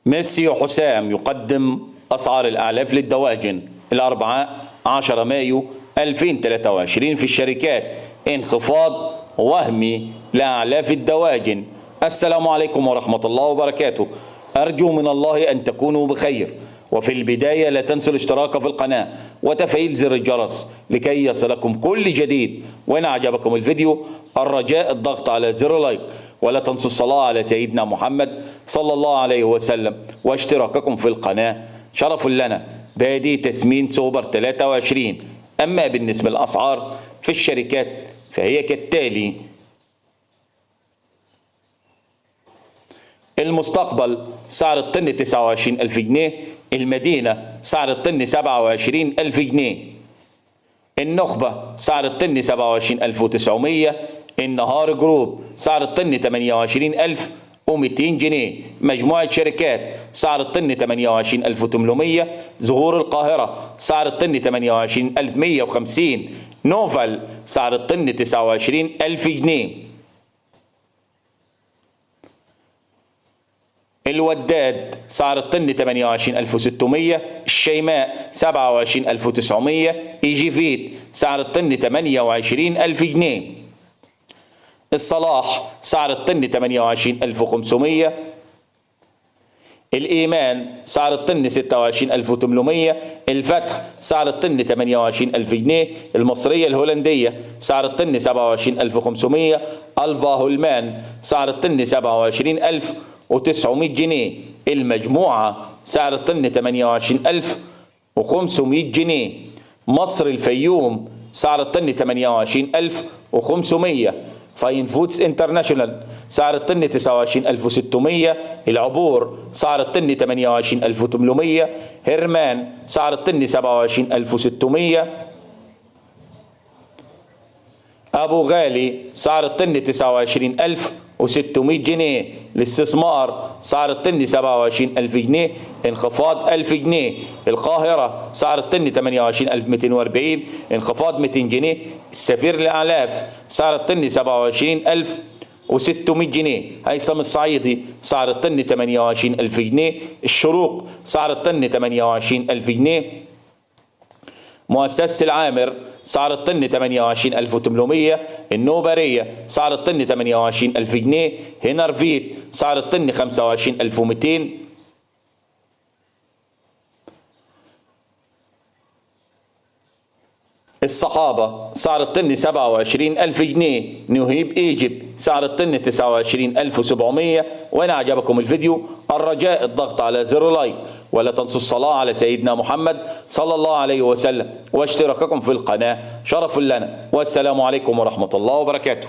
ميسي حسام يقدم أسعار الأعلاف للدواجن الأربعاء 10 مايو 2023 في الشركات. انخفاض وهمي لأعلاف الدواجن. السلام عليكم ورحمة الله وبركاته. أرجو من الله أن تكونوا بخير. وفي البداية لا تنسوا الاشتراك في القناة وتفعيل زر الجرس لكي يصلكم كل جديد. وإن أعجبكم الفيديو الرجاء الضغط على زر لايك، ولا تنسوا الصلاة على سيدنا محمد صلى الله عليه وسلم، واشتراككم في القناة شرف لنا. بادي تسمين سوبر 23. أما بالنسبة للأسعار في الشركات فهي كالتالي: المستقبل سعر الطن 29,000 جنيه، المدينة سعر الطن 27,000 جنيه، النخبة سعر الطن 27,900، النهار جروب سعر الطن 28,200 جنيه، مجموعة شركات سعر الطن 28,800، ظهور القاهرة سعر الطن 28,150، نوفل سعر الطن 29,000 جنيه، الوداد سعر الطن 28,600، الشيماء 27,900، إيجيفيت سعر الطن 28,000 جنيه، الصلاح سعر الطن 28,500، الإيمان سعر الطن 26,800، الفتح سعر الطن 28,000 جنيه، المصرية الهولندية سعر الطن 27,500، الفا هولمان سعر الطن 27,900 جنيه، المجموعة سعر الطن 28,500 جنيه، مصر الفيوم سعر الطن 28,500، فاين فودز انترناشونال سعر الطن 29,600، العبور سعر الطن 28,800، هرمان سعر الطن 27,600، أبو غالي سعر الطن 29,600 جنيه، الاستثمار سعر الطن 27,000 جنيه، انخفاض 1000 جنيه، القاهرة سعر الطن 28,240، انخفاض 200 جنيه، السفير للأعلاف سعر الطن 27,600 جنيه، هيثم الصعيدي سعر الطن 28,000 جنيه، الشروق سعر الطن 28,000 جنيه، مؤسسة العامر سعر الطن 28,800، النوبرية سعر الطن 28,000 جنيه، هنرفيت سعر الطن 25,200، الصحابة سعر الطن 27,000 جنيه، نهيب ايجيبت سعر الطن 29,700. وإن أعجبكم الفيديو الرجاء الضغط على زر لايك، ولا تنسوا الصلاة على سيدنا محمد صلى الله عليه وسلم، واشتراككم في القناة شرف لنا. والسلام عليكم ورحمة الله وبركاته.